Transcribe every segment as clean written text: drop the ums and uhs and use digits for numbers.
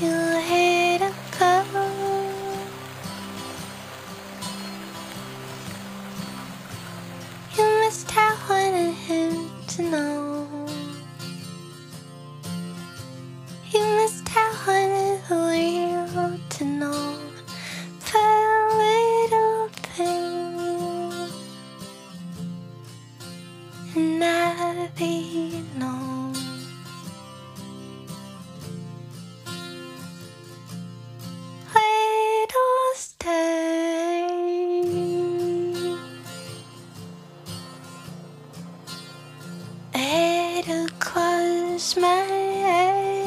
you let it go. You must have wanted him to know. You must have wanted the world to know the little pain, and now they know. Little stay, it'll close my eyes.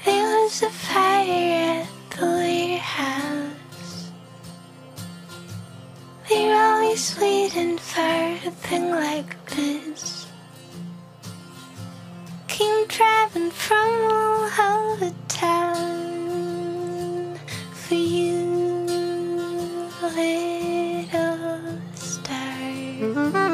There was a fire at the warehouse. They're always waiting for a thing like this. Came driving from all over town for you, little star.